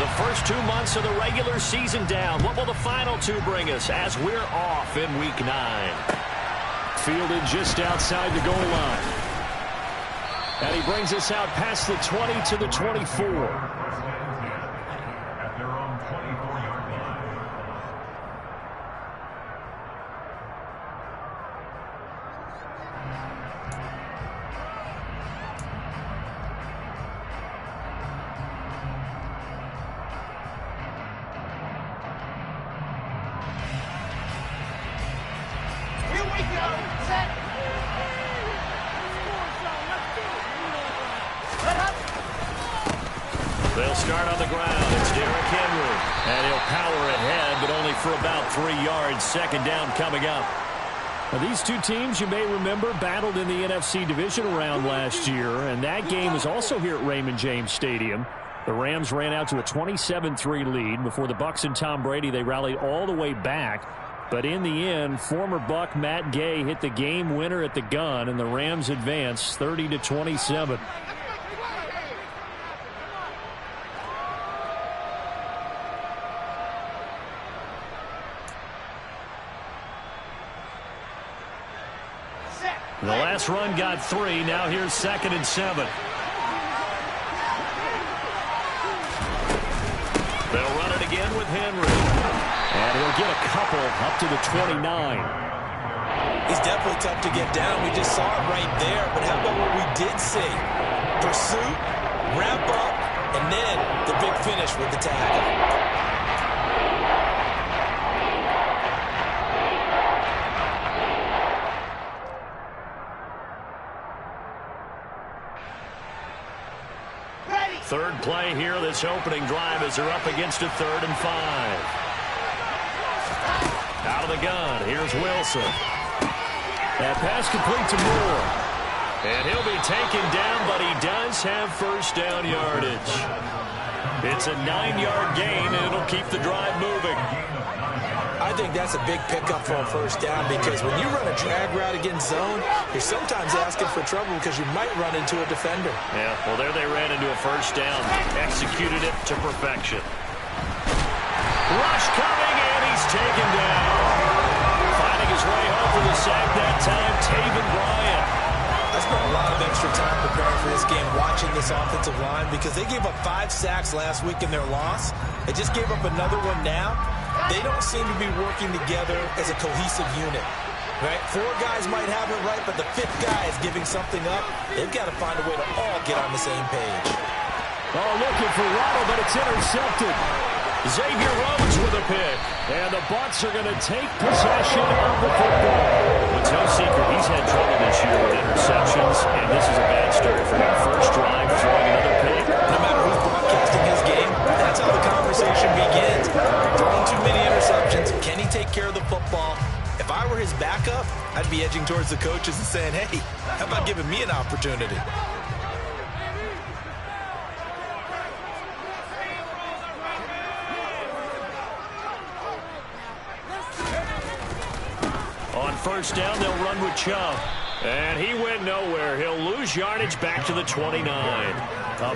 The first 2 months of the regular season down. What will the final two bring us as we're off in Week 9? Fielded just outside the goal line. And he brings us out past the 20 to the 24. They'll start on the ground. It's Derrick Henry. And he'll power ahead, but only for about 3 yards. Second down coming up. Now, these two teams, you may remember, battled in the NFC divisional round last year, and that game was also here at Raymond James Stadium. The Rams ran out to a 27-3 lead. Before the Bucs and Tom Brady, they rallied all the way back. But in the end, former Buck Matt Gay hit the game winner at the gun, and the Rams advanced 30-27. The last run got 3. Now here's 2nd and 7. They'll run it again with Henry. And he'll get a couple up to the 29. He's definitely tough to get down. We just saw it right there. But how about what we did see? Pursuit, ramp up, and then the big finish with the tackle. Third play here, this opening drive as they're up against a 3rd and 5. Out of the gun, here's Wilson. That pass complete to Moore. And he'll be taken down, but he does have first down yardage. It's a 9-yard gain, and it'll keep the drive moving. I think that's a big pickup for a first down because when you run a drag route against zone, you're sometimes asking for trouble because you might run into a defender. Yeah, well, there they ran into a first down. Executed it to perfection. Rush coming, and he's taken down. Finding his way home for the sack that time, Taven Bryan. I spent a lot of extra time preparing for this game, watching this offensive line because they gave up 5 sacks last week in their loss. They just gave up another one now. They don't seem to be working together as a cohesive unit. Right? 4 guys might have it right, but the 5th guy is giving something up. They've got to find a way to all get on the same page. Oh, looking for Waddle, but it's intercepted. Xavier Rhodes with a pick. And the Bucs are going to take possession of the football. It's no secret he's had trouble this year with interceptions, and this is a bad start for him. First drive, throwing another pick. No matter who's broadcasting his game, that's how the conversation begins. Throwing too many interceptions. Can he take care of the football? If I were his backup, I'd be edging towards the coaches and saying, hey, how about giving me an opportunity? On first down, they'll run with Chubb. And he went nowhere. He'll lose yardage back to the 29.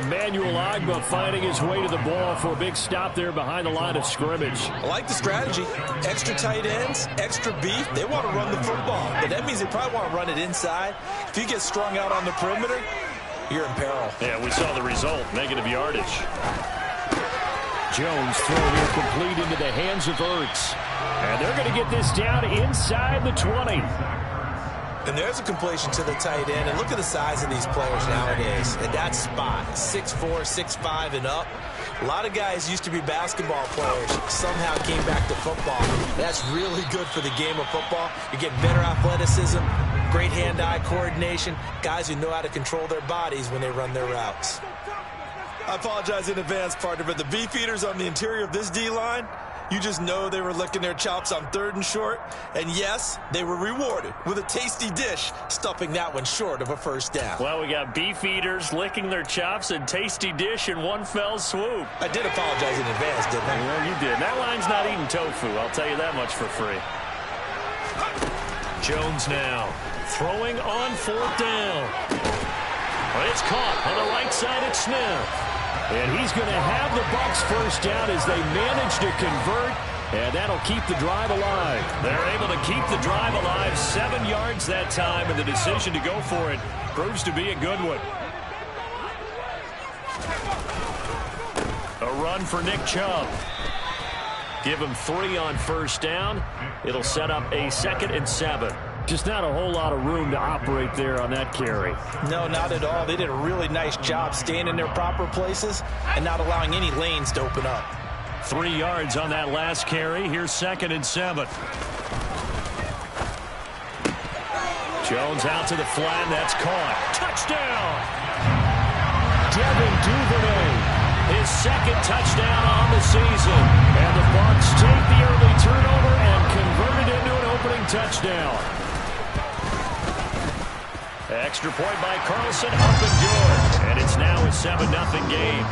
Emmanuel Ogbah finding his way to the ball for a big stop there behind the line of scrimmage. I like the strategy. Extra tight ends, extra beef. They want to run the football. But that means they probably want to run it inside. If you get strung out on the perimeter, you're in peril. Yeah, we saw the result. Negative yardage. Jones throw here complete into the hands of Ertz. And they're going to get this down inside the 20. And there's a completion to the tight end. And look at the size of these players nowadays. At that spot, 6'4", 6'5", and up. A lot of guys used to be basketball players. Somehow came back to football. That's really good for the game of football. You're getting better athleticism, great hand-eye coordination, guys who know how to control their bodies when they run their routes. I apologize in advance, partner, but the beef eaters on the interior of this D-line, you just know they were licking their chops on 3rd and short. And yes, they were rewarded with a tasty dish, stuffing that one short of a first down. Well, we got beef eaters licking their chops and tasty dish in one fell swoop. I did apologize in advance, didn't I? Well, you did. That line's not eating tofu, I'll tell you that much for free. Jones now throwing on 4th down. Well, it's caught on the right side at Smith. And he's going to have the Bucs first down as they manage to convert, and that'll keep the drive alive. They're able to keep the drive alive, 7 yards that time, and the decision to go for it proves to be a good one. A run for Nick Chubb. Give him 3 on first down. It'll set up a 2nd and 7. Just not a whole lot of room to operate there on that carry. No, not at all. They did a really nice job staying in their proper places and not allowing any lanes to open up. 3 yards on that last carry. Here's 2nd and 7. Jones out to the flat. That's caught. Touchdown! Devin Duvernay. His 2nd touchdown on the season. And the Bucs take the early turnover and convert it into an opening touchdown. Extra point by Carlson, up and good. And it's now a 7-0 game.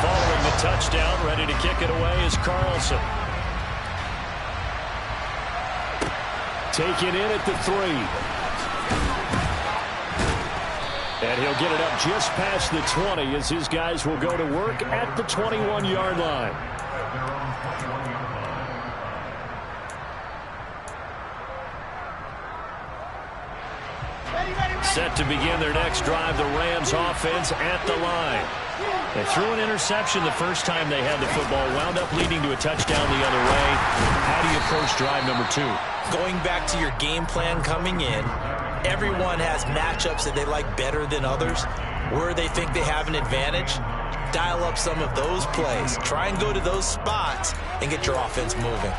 Following the touchdown, ready to kick it away is Carlson. Taken in at the 3. And he'll get it up just past the 20 as his guys will go to work at the 21-yard line. Set to begin their next drive, the Rams offense at the line. They threw an interception the first time they had the football, wound up leading to a touchdown the other way. How do you approach drive number 2? Going back to your game plan coming in, everyone has matchups that they like better than others. Where they think they have an advantage, dial up some of those plays. Try and go to those spots and get your offense moving.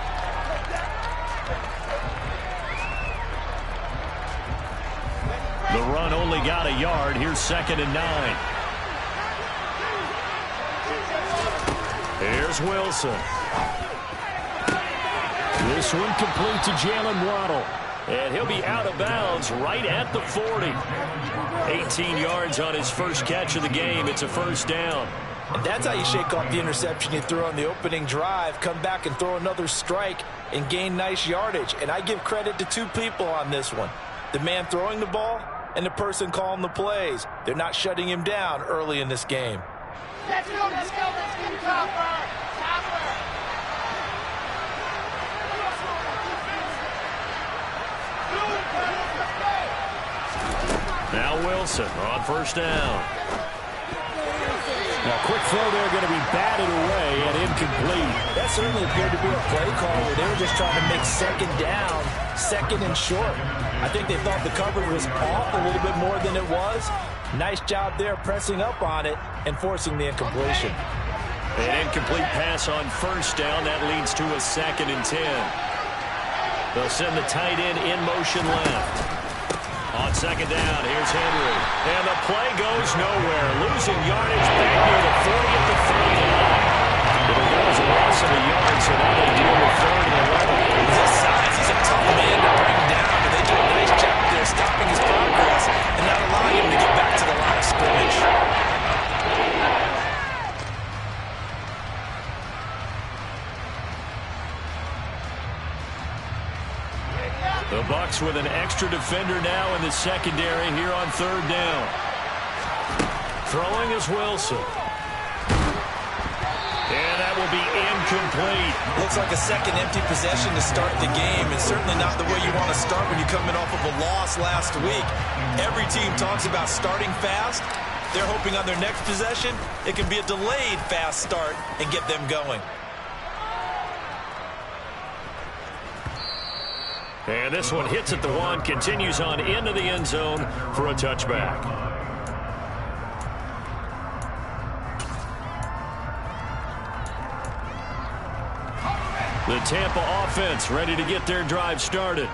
The run only got a yard. Here's 2nd and 9. Here's Wilson. This one complete to Jalen Waddle. And he'll be out of bounds right at the 40. 18 yards on his first catch of the game. It's a first down. And that's how you shake off the interception you threw on the opening drive. Come back and throw another strike and gain nice yardage. And I give credit to 2 people on this one. The man throwing the ball and the person calling the plays. They're not shutting him down early in this game. Let's go, let's go, let's get Topper. Now Wilson on first down. Now, quick throw there going to be batted away and incomplete. That certainly appeared to be a play call where they were just trying to make 2nd down, 2nd and short. I think they thought the coverage was off a little bit more than it was. Nice job there pressing up on it and forcing the incompletion. An incomplete pass on first down. That leads to a 2nd and 10. They'll send the tight end in motion left. On 2nd down, here's Henry. And the play goes nowhere. Losing yardage back near the 40 at the 39. It'll go as a loss of a yard, so now they deal with 3rd and 11. He's his size. He's a tough man to bring down, but they do a nice job there stopping his progress and not allowing him to get back to the line of scrimmage. The Bucs with an extra defender now in the secondary here on 3rd down. Throwing is Wilson. And that will be incomplete. Looks like a 2nd empty possession to start the game, and certainly not the way you want to start when you're coming off of a loss last week. Every team talks about starting fast. They're hoping on their next possession it can be a delayed fast start and get them going. And this one hits at the 1, continues on into the end zone for a touchback. The Tampa offense ready to get their drive started.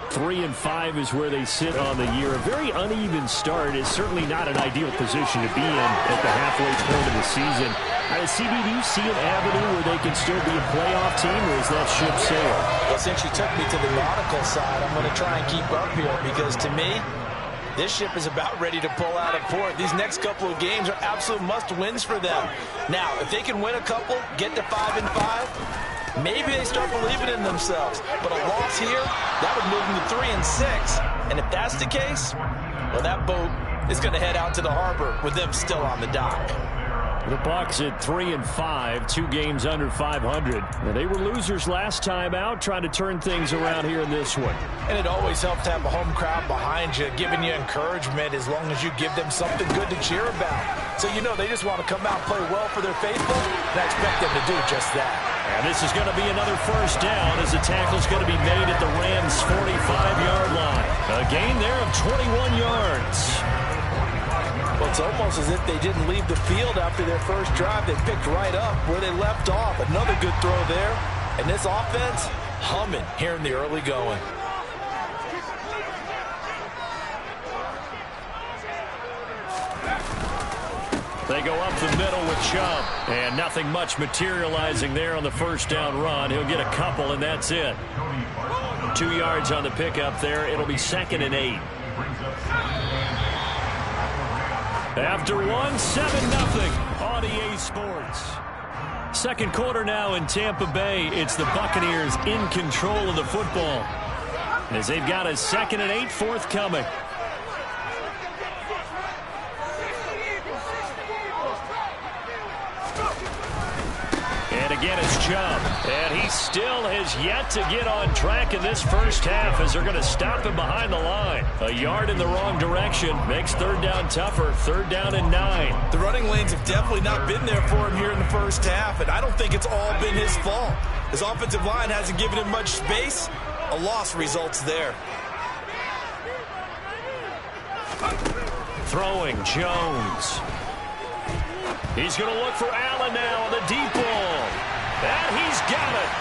3-5 is where they sit on the year. A very uneven start is certainly not an ideal position to be in at the halfway point of the season. CB, do you see an avenue where they can still be a playoff team, or is that ship sailed? Well, since you took me to the nautical side, I'm going to try and keep up here because, to me, this ship is about ready to pull out of port. These next couple of games are absolute must-wins for them. Now, if they can win a couple, get to 5-5, maybe they start believing in themselves. But a loss here, that would move them to 3-6. And if that's the case, well, that boat is going to head out to the harbor with them still on the dock. The Bucs at 3-5, 2 games under 500. And they were losers last time out, trying to turn things around here in this one. And it always helps to have a home crowd behind you, giving you encouragement as long as you give them something good to cheer about. So you know they just want to come out and play well for their faithful, and I expect them to do just that. And this is going to be another first down as the tackle's going to be made at the Rams' 45-yard line. A gain there of 21 yards. Well, it's almost as if they didn't leave the field after their first drive. They picked right up where they left off. Another good throw there. And this offense, humming here in the early going. They go up the middle with Chubb. And nothing much materializing there on the first down run. He'll get a couple, and that's it. 2 yards on the pickup there. It'll be 2nd and 8. After 1, 7-0 on EA Sports. Second quarter now in Tampa Bay. It's the Buccaneers in control of the football as they've got a 2nd and 8 forthcoming. And again, it's Chubb. And he still has yet to get on track in this first half as they're going to stop him behind the line. A yard in the wrong direction makes third down tougher. 3rd down and 9. The running lanes have definitely not been there for him here in the first half, and I don't think it's all been his fault. His offensive line hasn't given him much space. A loss results there. Throwing Jones. He's going to look for Allen now on the deep ball. And he's got it.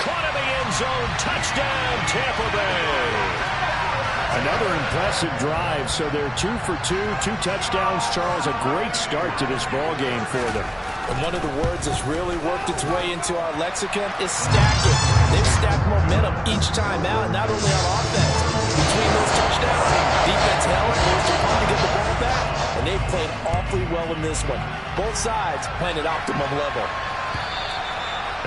Caught in the end zone. Touchdown, Tampa Bay. Another impressive drive. So they're 2 for 2, 2 touchdowns. Charles, a great start to this ball game for them. And one of the words that's really worked its way into our lexicon is stacking. They've stacked momentum each time out, not only on offense. Between those touchdowns, defense held, forced a punt to get the ball back, and they've played awfully well in this one. Both sides playing at optimum level.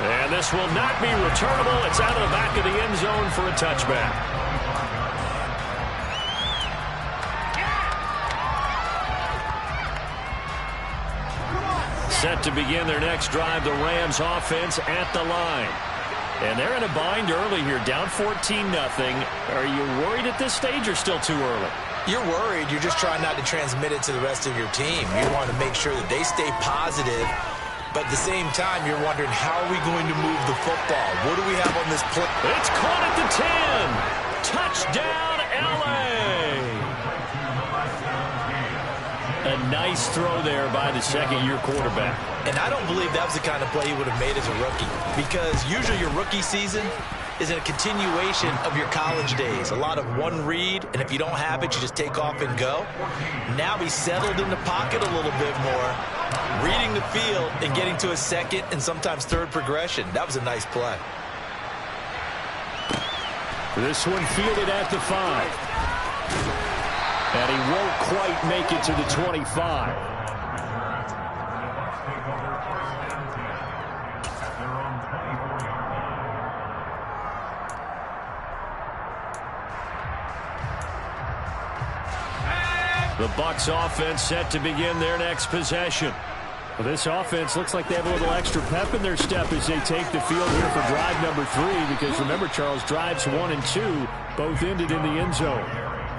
And this will not be returnable. It's out of the back of the end zone for a touchback. Set to begin their next drive, the Rams offense at the line. And they're in a bind early here, down 14-0. Are you worried at this stage or still too early? You're worried. You're just trying not to transmit it to the rest of your team. You want to make sure that they stay positive, but at the same time, you're wondering, how are we going to move the football? What do we have on this play? It's caught at the 10. Touchdown, L.A. A nice throw there by the second-year quarterback. And I don't believe that was the kind of play he would have made as a rookie, because usually your rookie season is a continuation of your college days. A lot of one read, and if you don't have it, you just take off and go. Now he's settled in the pocket a little bit more, reading the field and getting to a second and sometimes third progression. That was a nice play. This one fielded at the 5. And he won't quite make it to the 25. The Bucs offense set to begin their next possession. Well, this offense looks like they have a little extra pep in their step as they take the field here for drive number 3, because remember, Charles, drives 1 and 2 both ended in the end zone.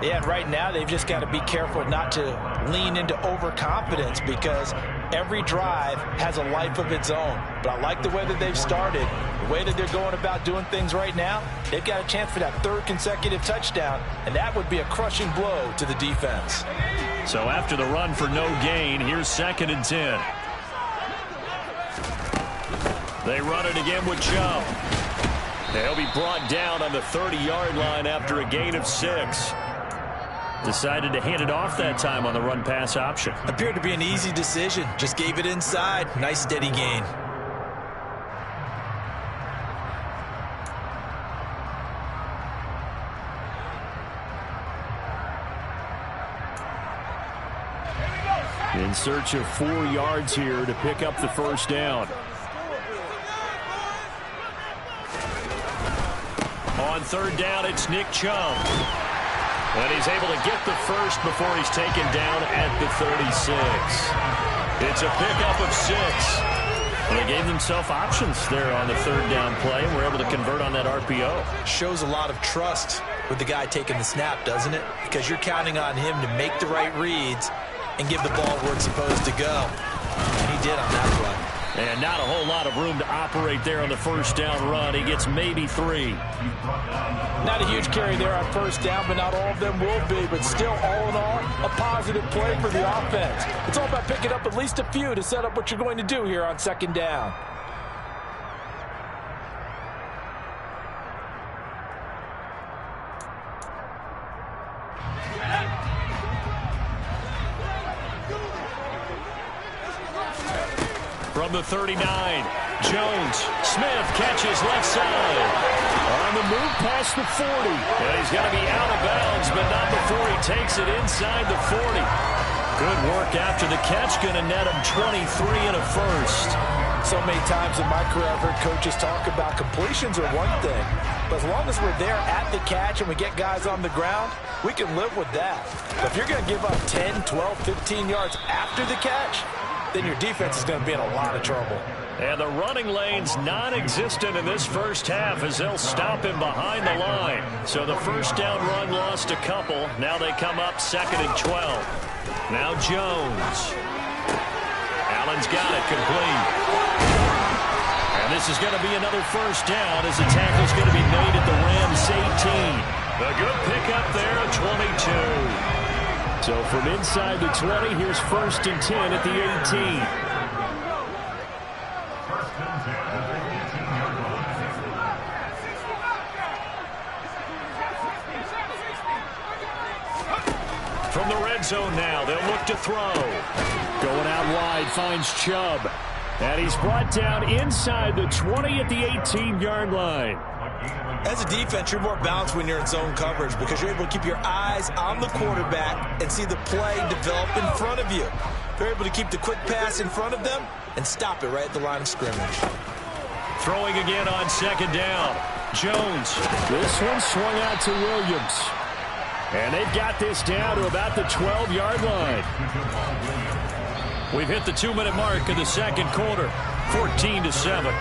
Yeah, and right now they've just got to be careful not to lean into overconfidence, because every drive has a life of its own. But I like the way that they've started, the way that they're going about doing things right now. They've got a chance for that 3rd consecutive touchdown, and that would be a crushing blow to the defense. So after the run for no gain, here's 2nd and 10. They run it again with Chubb. They'll be brought down on the 30-yard line after a gain of 6. Decided to hand it off that time on the run-pass option. Appeared to be an easy decision. Just gave it inside. Nice steady gain. In search of 4 yards here to pick up the first down. On 3rd down, it's Nick Chubb. And he's able to get the first before he's taken down at the 36. It's a pickup of 6. Well, they gave themselves options there on the third down play, and were able to convert on that RPO. Shows a lot of trust with the guy taking the snap, doesn't it? Because you're counting on him to make the right reads and give the ball where it's supposed to go. And he did on that play. And not a whole lot of room to operate there on the first down run. He gets maybe 3. Not a huge carry there on first down, but not all of them will be. But still, all in all, a positive play for the offense. It's all about picking up at least a few to set up what you're going to do here on second down. From the 39, Jones. Smith catches left side. On the move past the 40. And he's got to be out of bounds, but not before he takes it inside the 40. Good work after the catch. Going to net him 23 and a first. So many times in my career, I've heard coaches talk about completions are one thing. But as long as we're there at the catch and we get guys on the ground, we can live with that. But if you're going to give up 10, 12, 15 yards after the catch, then your defense is going to be in a lot of trouble. And the running lane's non-existent in this first half as they'll stop him behind the line. So the first down run lost a couple. Now they come up 2nd and 12. Now Jones. Allen's got it complete. And this is going to be another first down as the tackle's going to be made at the Rams 18. A good pickup there at 22. So from inside the 20, here's 1st and 10 at the 18. From the red zone now, they'll look to throw. Going out wide, finds Chubb. And he's brought down inside the 20 at the 18-yard line. As a defense, you're more balanced when you're in zone coverage because you're able to keep your eyes on the quarterback and see the play develop in front of you. You're able to keep the quick pass in front of them and stop it right at the line of scrimmage. Throwing again on 2nd down. Jones. This one swung out to Williams. And they've got this down to about the 12-yard line. We've hit the 2-minute mark of the second quarter. 14-7.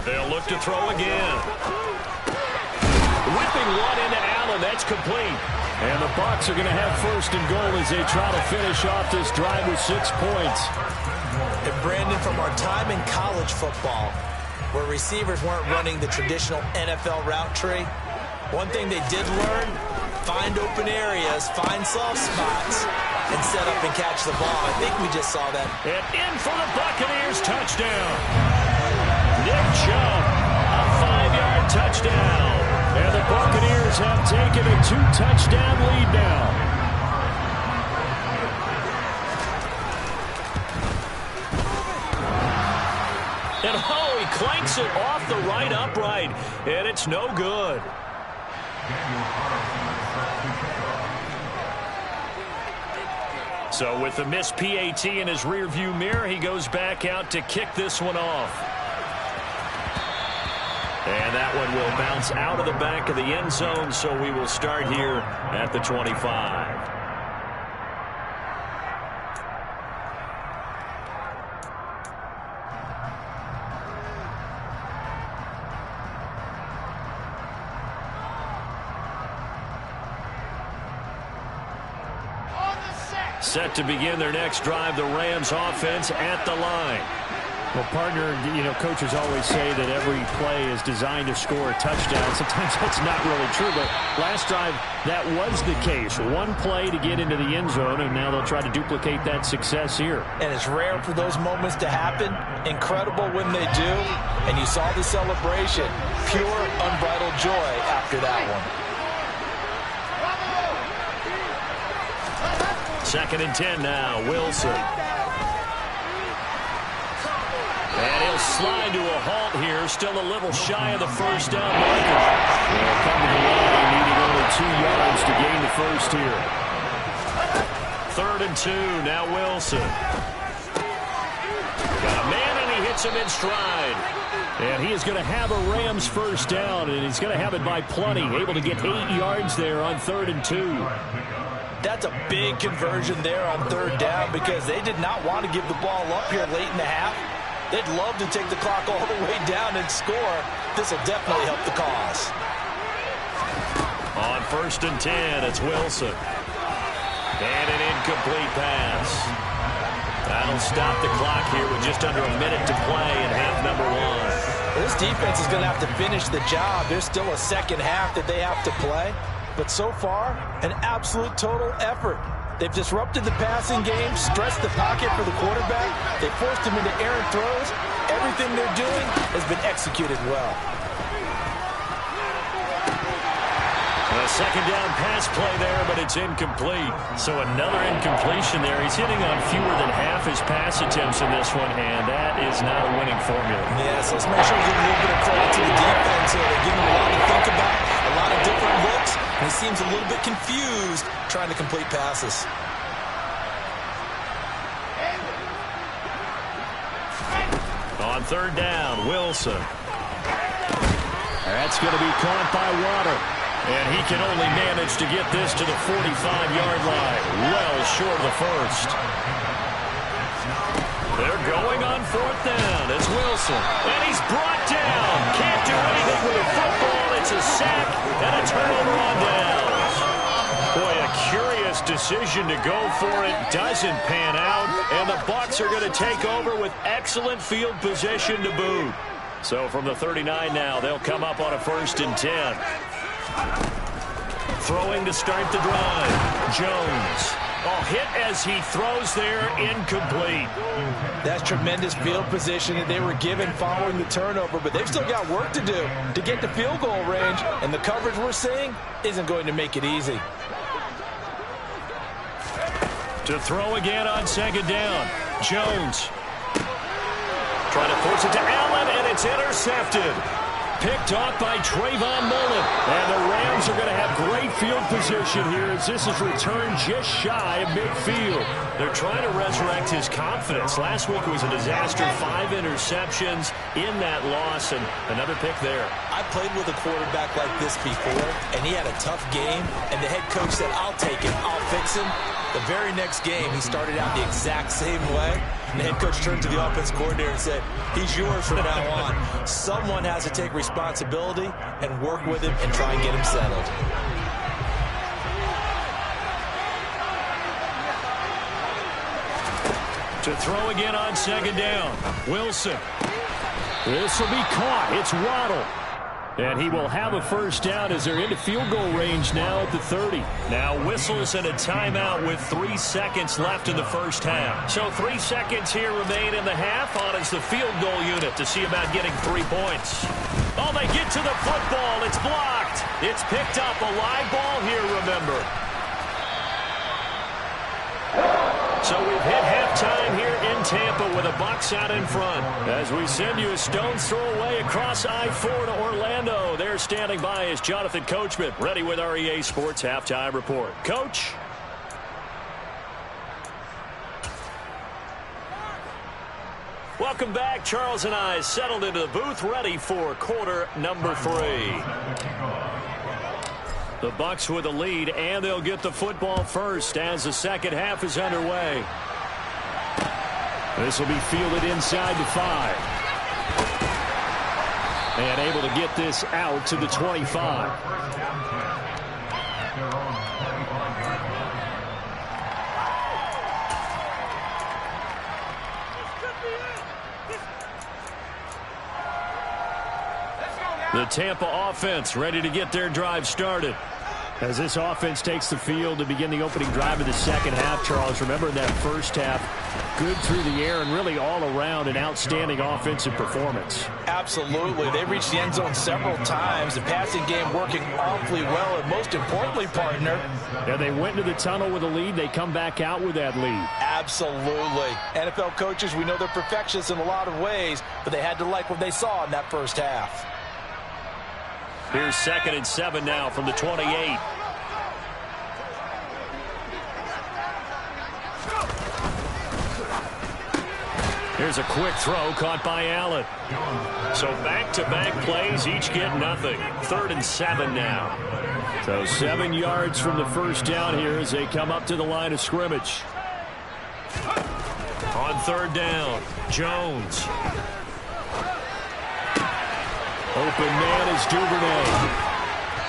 They'll look to throw again. Whipping one into Allen. That's complete. And the Bucs are going to have 1st and goal as they try to finish off this drive with 6 points. And Brandon, from our time in college football, where receivers weren't running the traditional NFL route tree, one thing they did learn, find open areas, find soft spots, and set up and catch the ball. I think we just saw that. And in for the Buccaneers, touchdown. Nick Chubb, a 5-yard touchdown. And the Buccaneers have taken a 2-touchdown lead now. And oh, he clanks it off the right upright, and it's no good. So with the missed PAT in his rearview mirror, he goes back out to kick this one off. And that one will bounce out of the back of the end zone, so we will start here at the 25. Set to begin their next drive, the Rams offense at the line. Well, partner, you know, coaches always say that every play is designed to score a touchdown. Sometimes that's not really true, but last drive, that was the case. One play to get into the end zone, and now they'll try to duplicate that success here. And it's rare for those moments to happen. Incredible when they do. And you saw the celebration. Pure, unbridled joy after that one. 2nd and 10 now, Wilson. And he'll slide to a halt here, still a little shy of the first down marker. They'll come to the line, needing only 2 yards to gain the first here. 3rd and 2, now Wilson. Got a man, and he hits him in stride. And he is going to have a Rams first down, and he's going to have it by plenty. Able to get 8 yards there on 3rd and 2. That's a big conversion there on 3rd down because they did not want to give the ball up here late in the half. They'd love to take the clock all the way down and score. This will definitely help the cause. On 1st and 10, it's Wilson. And an incomplete pass. That'll stop the clock here with just under a minute to play in half number 1. This defense is going to have to finish the job. There's still a second half that they have to play. But so far, an absolute total effort. They've disrupted the passing game, stressed the pocket for the quarterback. They forced him into errant throws. Everything they're doing has been executed well. A second down pass play there, but it's incomplete. So another incompletion there. He's hitting on fewer than half his pass attempts in this one, and that is not a winning formula. Yeah, so let's make sure we give a little bit of credit to the defense here. They're giving him a lot to think about, a lot of different looks, and he seems a little bit confused trying to complete passes. On 3rd down, Wilson. That's going to be caught by Water. And he can only manage to get this to the 45-yard line. Well short of the first. They're going on 4th down. It's Wilson. And he's brought down. Can't do anything with the football. It's a sack and a turnover on downs. Boy, a curious decision to go for it. Doesn't pan out. And the Bucs are going to take over with excellent field position to boot. So from the 39 now, they'll come up on a 1st and 10. Throwing to start the drive. Jones. Oh, hit as he throws there, incomplete. That's tremendous field position that they were given following the turnover, but they've still got work to do to get to field goal range, and the coverage we're seeing isn't going to make it easy. To throw again on 2nd down. Jones. Trying to force it to Allen, and it's intercepted. Picked off by Trayvon Mullen. And the Rams are going to have great field position here as this is returned just shy of midfield. They're trying to resurrect his confidence. Last week was a disaster. 5 interceptions in that loss, and another pick there. I played with a quarterback like this before, and he had a tough game, and the head coach said, I'll take him, I'll fix him. The very next game, he started out the exact same way. And the head coach turned to the offense coordinator and said, he's yours from now on. Someone has to take responsibility and work with him and try and get him settled. To throw again on 2nd down. Wilson. This will be caught. It's Waddle. And he will have a 1st down as they're into field goal range now at the 30. Now whistles and a timeout with 3 seconds left in the first half. So 3 seconds here remain in the half. On is the field goal unit to see about getting 3 points. Oh, they get to the football. It's blocked. It's picked up. A live ball here, remember. So we've hit halftime here in Tampa with a Bucs out in front. As we send you a stone's throw away across I-4 to Orlando. There standing by is Jonathan Coachman, ready with our EA Sports Halftime Report. Coach? Welcome back. Charles and I settled into the booth, ready for quarter number 3. The Bucs with a lead, and they'll get the football first as the second half is underway. This will be fielded inside the 5. And able to get this out to the 25. The Tampa offense ready to get their drive started. As this offense takes the field to begin the opening drive of the second half, Charles, remember in that first half, good through the air and really all around an outstanding offensive performance. Absolutely. They reached the end zone several times. The passing game working awfully well, and most importantly, partner. Yeah, they went into the tunnel with a lead. They come back out with that lead. Absolutely. NFL coaches, we know they're perfectionists in a lot of ways, but they had to like what they saw in that first half. Here's 2nd and 7 now from the 28. Here's a quick throw caught by Allen. So back-to-back plays, each get nothing. 3rd and 7 now. So 7 yards from the first down here as they come up to the line of scrimmage. On 3rd down, Jones. Open man is Duvernay.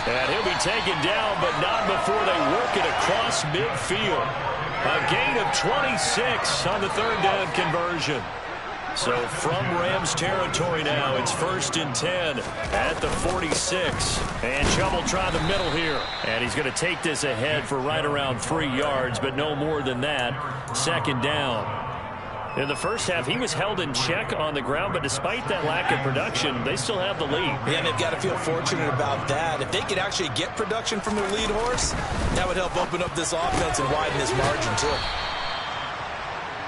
And he'll be taken down, but not before they work it across midfield. A gain of 26 on the 3rd down conversion. So from Rams territory now, it's 1st and 10 at the 46. And Chubb will try the middle here. And he's going to take this ahead for right around 3 yards, but no more than that. 2nd down. In the first half, he was held in check on the ground, but despite that lack of production, they still have the lead. Yeah, and they've got to feel fortunate about that. If they could actually get production from their lead horse, that would help open up this offense and widen this margin, too.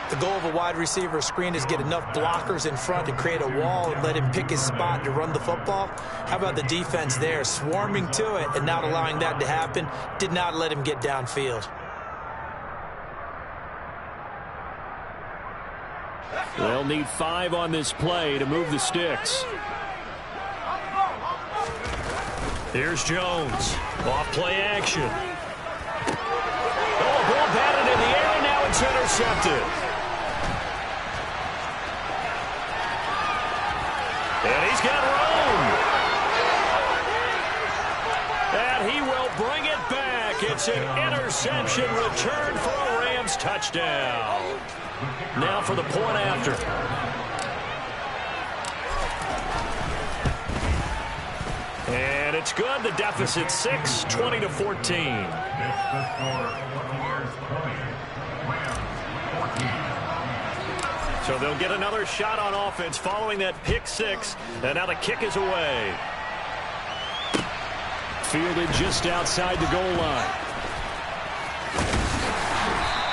The goal of a wide receiver screen is get enough blockers in front to create a wall and let him pick his spot to run the football. How about the defense there, swarming to it and not allowing that to happen? Did not let him get downfield. They'll need 5 on this play to move the sticks. Here's Jones. Off play action. Oh, ball batted in the air, and now it's intercepted. And he's got room. And he will bring it back. It's an interception return for a Rams touchdown. Now for the point after. And it's good. The deficit 6, 20-14. So they'll get another shot on offense following that pick 6. And now the kick is away. Fielded just outside the goal line.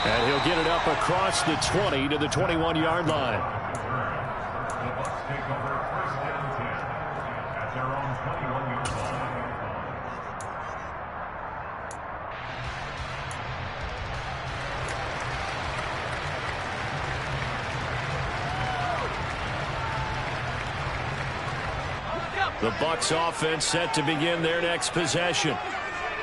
And he'll get it up across the 20 to the 21-yard line. The Bucs offense set to begin their next possession.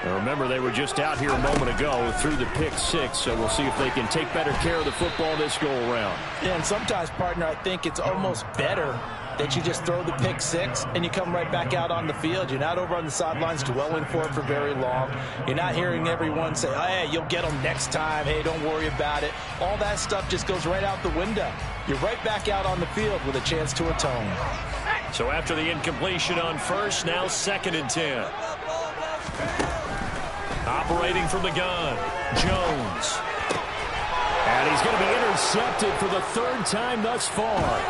Now remember, they were just out here a moment ago through the pick 6, so we'll see if they can take better care of the football this go-around. Yeah, and sometimes, partner, I think it's almost better that you just throw the pick 6 and you come right back out on the field. You're not over on the sidelines dwelling for it for very long. You're not hearing everyone say, oh, hey, you'll get them next time. Hey, don't worry about it. All that stuff just goes right out the window. You're right back out on the field with a chance to atone. So after the incompletion on first, now 2nd and 10. Operating from the gun, Jones. And he's going to be intercepted for the 3rd time thus far.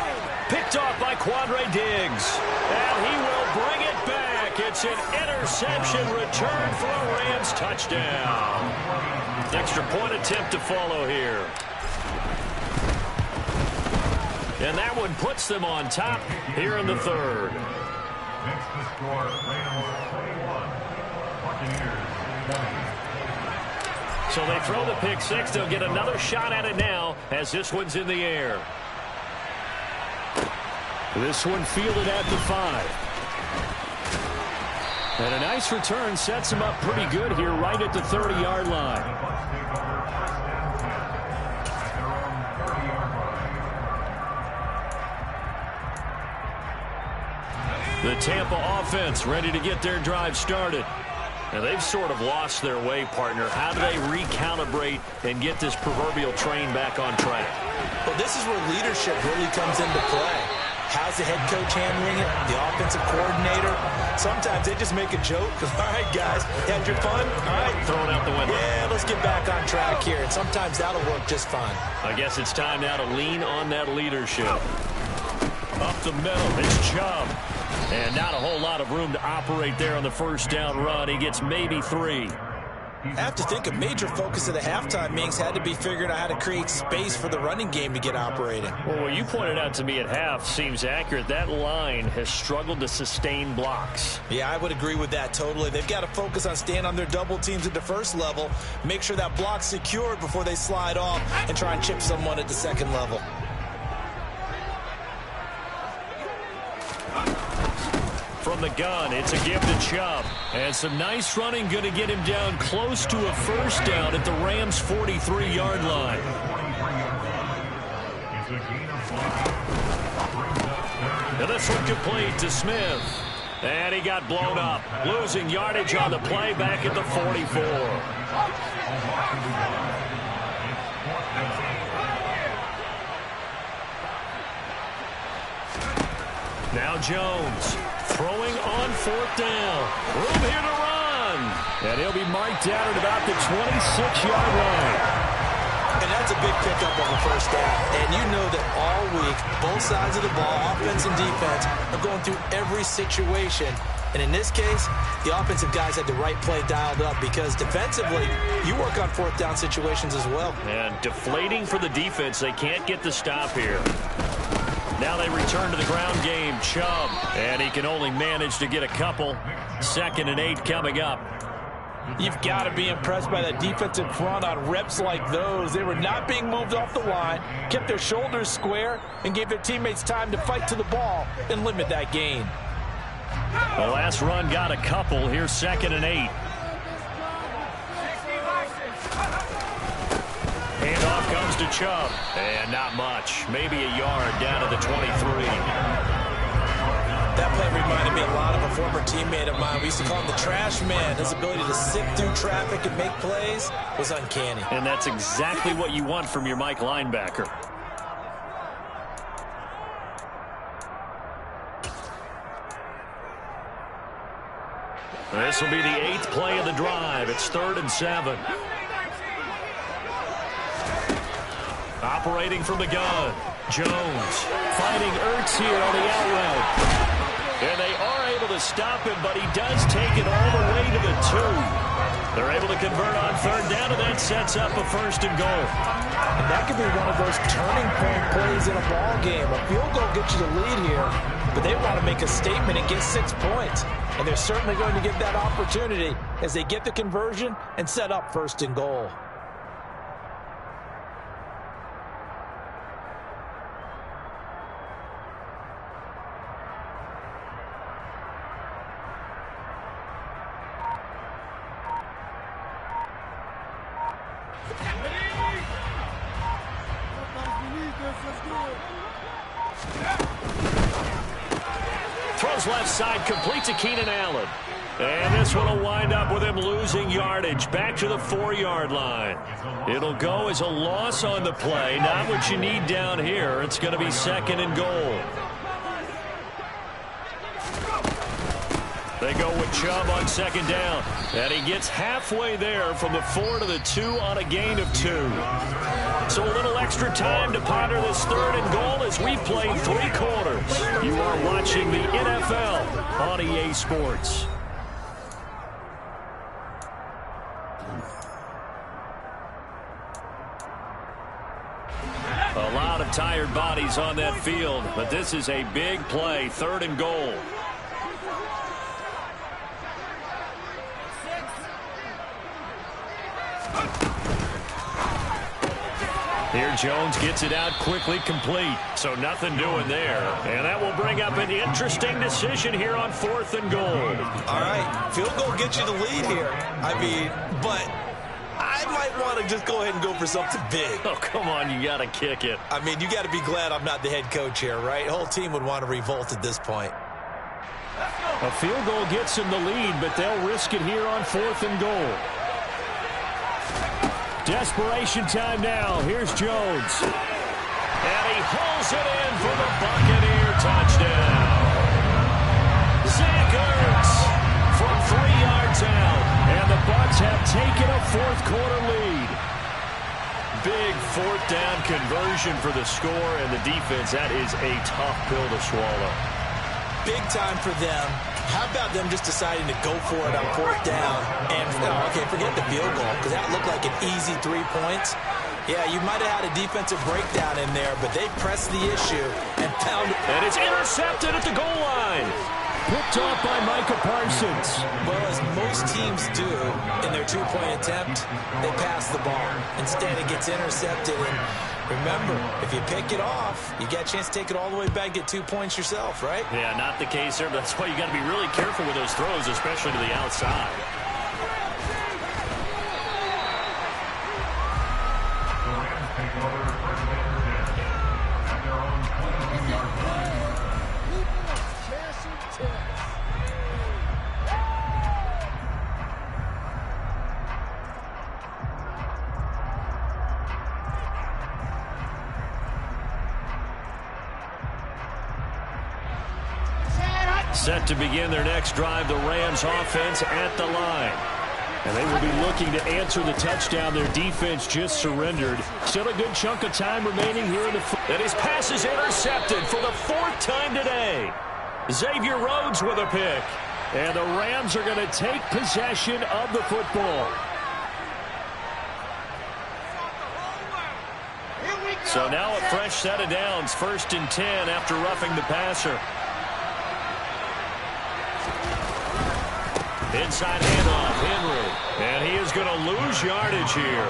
Picked off by Quandre Diggs. And he will bring it back. It's an interception return for a Rams touchdown. Extra point attempt to follow here. And that one puts them on top here in the 3rd. Next to score, Rams 21, Buccaneers 20. So they throw the pick 6. They'll get another shot at it now as this one's in the air. This one fielded at the 5. And a nice return sets him up pretty good here right at the 30-yard line. The Tampa offense ready to get their drive started. Now they've sort of lost their way, partner. How do they recalibrate and get this proverbial train back on track? Well, this is where leadership really comes into play. How's the head coach handling it? The offensive coordinator? Sometimes they just make a joke. All right, guys, had your fun? All right. Throw it out the window. Yeah, let's get back on track here. And sometimes that'll work just fine. I guess it's time now to lean on that leadership. Up the middle, it's Chubb. And not a whole lot of room to operate there on the first down run. He gets maybe 3. I have to think a major focus of the halftime meetings had to be figuring out how to create space for the running game to get operating. Well, what you pointed out to me at half seems accurate. That line has struggled to sustain blocks. Yeah, I would agree with that totally. They've got to focus on staying on their double teams at the first level, make sure that block's secured before they slide off and try and chip someone at the second level. From the gun, it's a give to Chubb. And some nice running going to get him down close to a first down at the Rams' 43-yard line. And this one complete to Smith. And he got blown up, losing yardage on the play back at the 44. Now Jones. Throwing on fourth down. Room here to run. And he'll be marked down at about the 26-yard line. And that's a big pickup of a first down. And you know that all week, both sides of the ball, offense and defense, are going through every situation. And in this case, the offensive guys had the right play dialed up because defensively, you work on fourth down situations as well. And deflating for the defense. They can't get the stop here. Now they return to the ground game. Chubb. And he can only manage to get a couple. 2nd and 8 coming up. You've got to be impressed by that defensive front on reps like those. They were not being moved off the line, kept their shoulders square, and gave their teammates time to fight to the ball and limit that gain. The last run got a couple. Here's 2nd and 8. Handoff comes to Chubb. And not much. Maybe a yard down to the 23. That play reminded me a lot of a former teammate of mine. We used to call him the trash man. His ability to sift through traffic and make plays was uncanny. And that's exactly what you want from your Mike linebacker. This will be the 8th play of the drive. It's 3rd and 7. Operating from the gun. Jones finding Ertz here on the out route. And they are able to stop him, but he does take it all the way to the 2. They're able to convert on 3rd down, and that sets up a 1st and goal. And that could be one of those turning point plays in a ball game. A field goal gets you the lead here, but they want to make a statement and get 6 points. And they're certainly going to get that opportunity as they get the conversion and set up 1st and goal. Throws left side, complete to Keenan Allen. And this one will wind up with him losing yardage back to the 4-yard line. It'll go as a loss on the play. Not what you need down here. It's going to be 2nd and goal. They go with Chubb on 2nd down. And he gets halfway there from the 4 to the 2 on a gain of 2. So a little extra time to ponder this 3rd and goal as we've played 3 quarters. You are watching the NFL on EA Sports. A lot of tired bodies on that field, but this is a big play, 3rd and goal. Here Jones gets it out quickly, complete. So nothing doing there. And that will bring up an interesting decision here on 4th and goal. All right, field goal gets you the lead here. I mean, but I might want to just go ahead and go for something big. Oh, come on, you got to kick it. I mean, you got to be glad I'm not the head coach here, right? The whole team would want to revolt at this point. A field goal gets them the lead, but they'll risk it here on 4th and goal. Desperation time now. Here's Jones. And he hauls it in for the Buccaneer touchdown. Zach Ertz from 3 yards out. And the Bucs have taken a fourth-quarter lead. Big fourth-down conversion for the score, and the defense, that is a tough pill to swallow. Big time for them. How about them just deciding to go for it on fourth down? And, okay, forget the field goal, because that looked like an easy 3 points. Yeah, you might have had a defensive breakdown in there, but they pressed the issue and found it. And it's intercepted at the goal line. Picked off by Micah Parsons. Well, as most teams do in their 2-point attempt, they pass the ball. Instead, it gets intercepted. And remember, if you pick it off, you get a chance to take it all the way back, get 2 points yourself, right? Yeah, not the case there. But that's why you got to be really careful with those throws, especially to the outside. The Rams take over first and 10 at their own 22-yard line. Set to begin their next drive, the Rams offense at the line. And they will be looking to answer the touchdown their defense just surrendered. Still a good chunk of time remaining here in the... And his pass is intercepted for the 4th time today. Xavier Rhodes with a pick. And the Rams are going to take possession of the football. So now a fresh set of downs, 1st and 10 after roughing the passer. Inside handoff, Henry. And he is going to lose yardage here.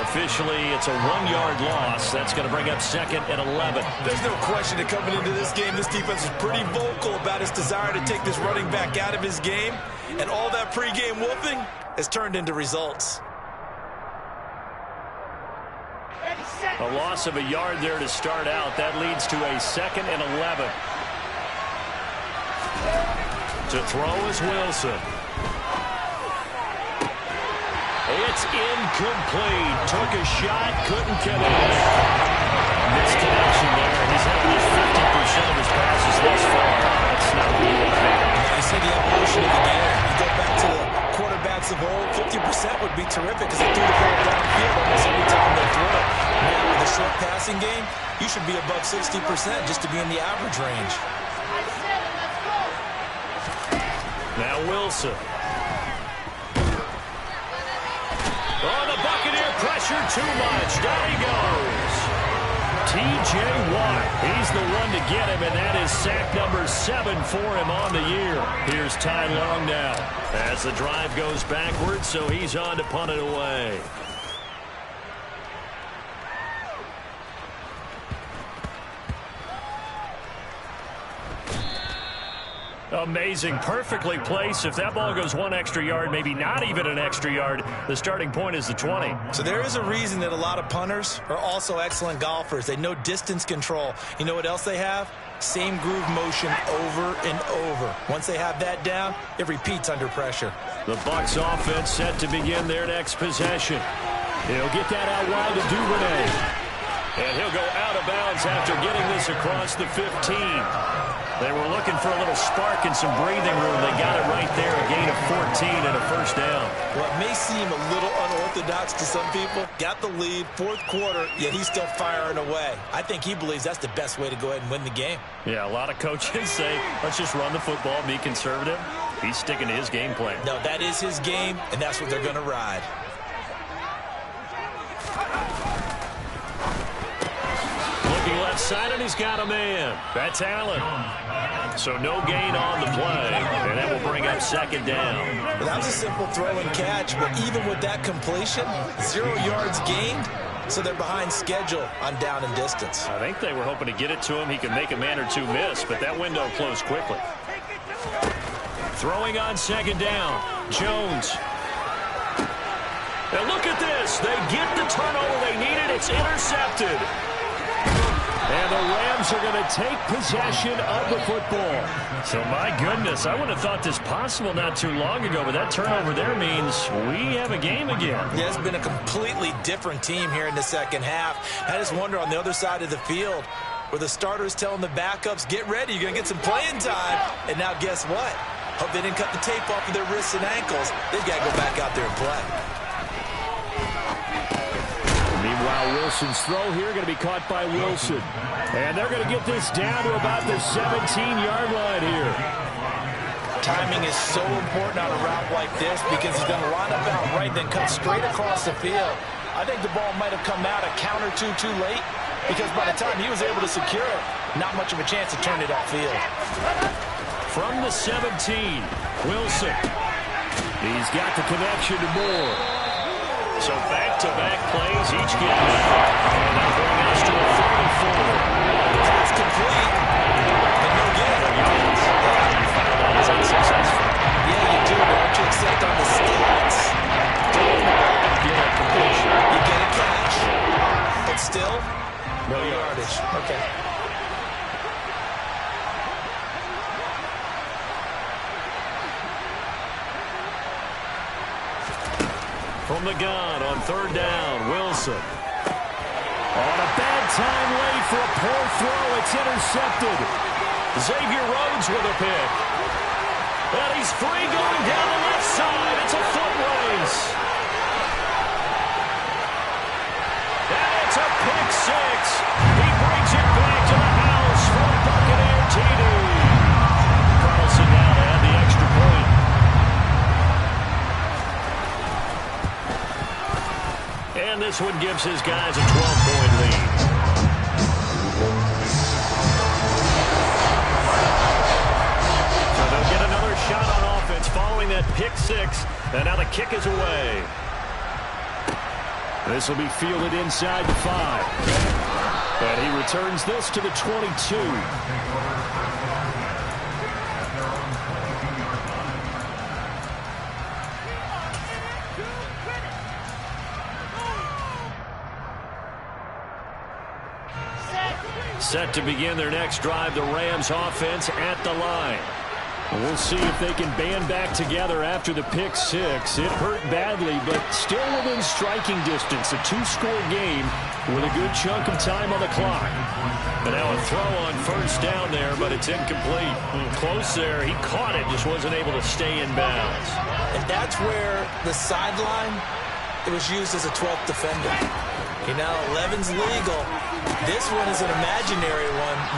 Officially, it's a 1-yard loss. That's going to bring up 2nd and 11. There's no question that coming into this game, this defense is pretty vocal about his desire to take this running back out of his game. And all that pregame wolfing has turned into results. A loss of a yard there to start out. That leads to a 2nd and 11. To throw is Wilson. It's incomplete. Took a shot, couldn't connect. Missed connection there. He's had at least 50% of his passes thus far. That's not what you want to do. You see the evolution of the game. You go back to the quarterbacks of old, 50% would be terrific because they threw the ball downfield almost every time they threw it. Now with a short passing game, you should be above 60% just to be in the average range. Now Wilson. Oh, the Buccaneer pressure too much. Down he goes. T.J. Watt. He's the one to get him, and that is sack number 7 for him on the year. Here's Ty Long now as the drive goes backwards, so he's on to punt it away. Amazing. Perfectly placed. If that ball goes 1 extra yard, maybe not even an extra yard, the starting point is the 20. So there is a reason that a lot of punters are also excellent golfers. They know distance control. You know what else they have? Same groove motion over and over. Once they have that down, it repeats under pressure. The Bucs offense set to begin their next possession. He'll get that out wide to Duvernay. And he'll go out of bounds after getting this across the 15. They were looking for a little spark and some breathing room. They got it right there, a gain of 14 and a 1st down. Well, it may seem a little unorthodox to some people. Got the lead, 4th quarter, yet he's still firing away. I think he believes that's the best way to go ahead and win the game. Yeah, a lot of coaches say, let's just run the football, be conservative. He's sticking to his game plan. No, that is his game, and that's what they're going to ride. Looking left side, and he's got a man. That's Allen. So no gain on the play, and that will bring up 2nd down. Well, that was a simple throw and catch, but even with that completion, 0 yards gained, so they're behind schedule on down and distance. I think they were hoping to get it to him. He could make a man or two miss, but that window closed quickly. Throwing on 2nd down, Jones. Now look at this. They get the turnover they needed. It's intercepted. And the Rams are going to take possession of the football. So, my goodness, I wouldn't have thought this possible not too long ago, but that turnover there means we have a game again. Yeah, it's been a completely different team here in the 2nd half. I just wonder on the other side of the field, where the starter's telling the backups, get ready, you're going to get some playing time. And now guess what? Hope they didn't cut the tape off of their wrists and ankles. They've got to go back out there and play. Meanwhile, Wilson's throw here going to be caught by Wilson. And they're going to get this down to about the 17-yard line here. Timing is so important on a route like this because he's going to line up out right, then cut straight across the field. I think the ball might have come out a count or two too late because by the time he was able to secure it, not much of a chance to turn it upfield. From the 17, Wilson. He's got the connection to Moore. So back-to-back plays, each get nothing. And that'll bring us to a 3rd and 4. The pass complete, but no gain. You find that as unsuccessful. Yeah, you do, but what you accept on the stats. Get a completion. You get a catch, but still, no yardage. Okay. From the gun on 3rd down, Wilson. On a bad time late for a poor throw. It's intercepted. Xavier Rhodes with a pick. And he's free going down the left side. It's a foot race. And it's a pick six. He brings it back to the house for a Buccaneer TD. Carlson now to add the extra point. And this one gives his guys a 12-point lead. So they'll get another shot on offense following that pick six. And now the kick is away. This will be fielded inside the 5. And he returns this to the 22. Set to begin their next drive, the Rams offense at the line. We'll see if they can band back together after the pick six. It hurt badly, but still within striking distance. A 2-score game with a good chunk of time on the clock. And now a throw on 1st down there, but it's incomplete. Close there. He caught it, just wasn't able to stay in bounds. And that's where the sideline, it was used as a 12th defender. You know, 11's legal. This one is an imaginary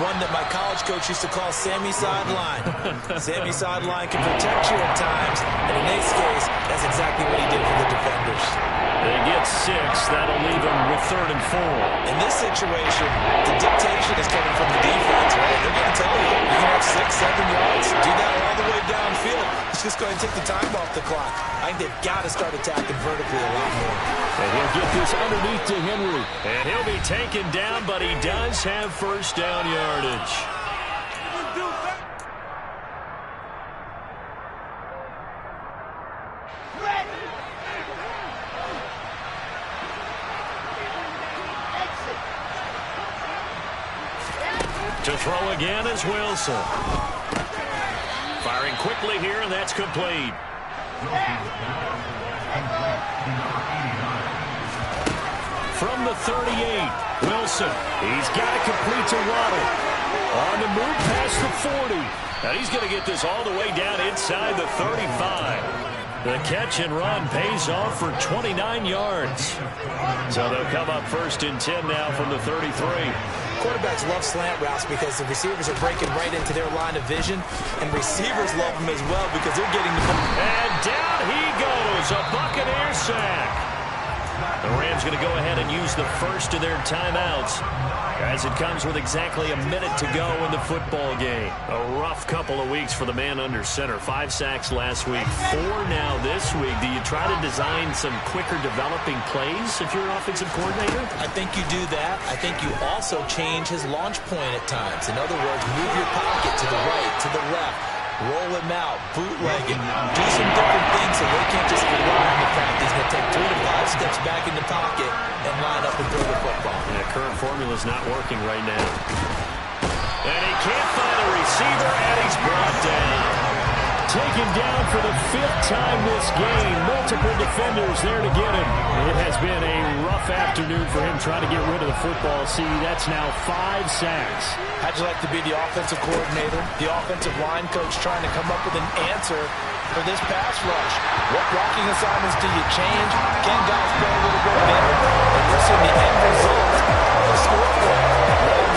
one that my college coach used to call Sammy Sideline. Sammy Sideline can protect you at times, and in this case, that's exactly what he did for the defenders. They get 6. That'll leave them with 3rd and 4. In this situation, the dictation is coming from the defense, right? They're going to tell you, you can have 6, 7 yards, do that all the way downfield. Let's just go ahead and take the time off the clock. I think they've got to start attacking vertically a lot more. And he'll get this underneath to Henry. And he'll be taken down, but he does have 1st down yardage. To throw again is Wilson. Firing quickly here, and that's complete. From the 38, Wilson. He's got it complete to Waddle. On the move past the 40. And he's going to get this all the way down inside the 35. The catch and run pays off for 29 yards. So they'll come up 1st and 10 now from the 33. Quarterbacks love slant routes because the receivers are breaking right into their line of vision, and receivers love them as well because they're getting the ball. And down he goes, a Buccaneer sack. The Rams going to go ahead and use the first of their timeouts as it comes with exactly a minute to go in the football game. A rough couple of weeks for the man under center. 5 sacks last week, 4 now this week. Do you try to design some quicker developing plays if you're an offensive coordinator? I think you do that. I think you also change his launch point at times. In other words, move your pocket to the right, to the left. Roll him out, bootleg him, do some different things so they can't just rely on the fact he's going to take 3 to 5 steps back in the pocket and line up and throw the football. The current formula is not working right now. And he can't find a receiver, and he's brought down. taken down for the 5th time this game. Multiple defenders there to get him. It has been a rough afternoon for him trying to get rid of the football. See, that's now 5 sacks. How'd you like to be the offensive coordinator, the offensive line coach trying to come up with an answer for this pass rush? What blocking assignments do you change? Can guys play a little bit better? And we're seeing the end result of the scoreboard.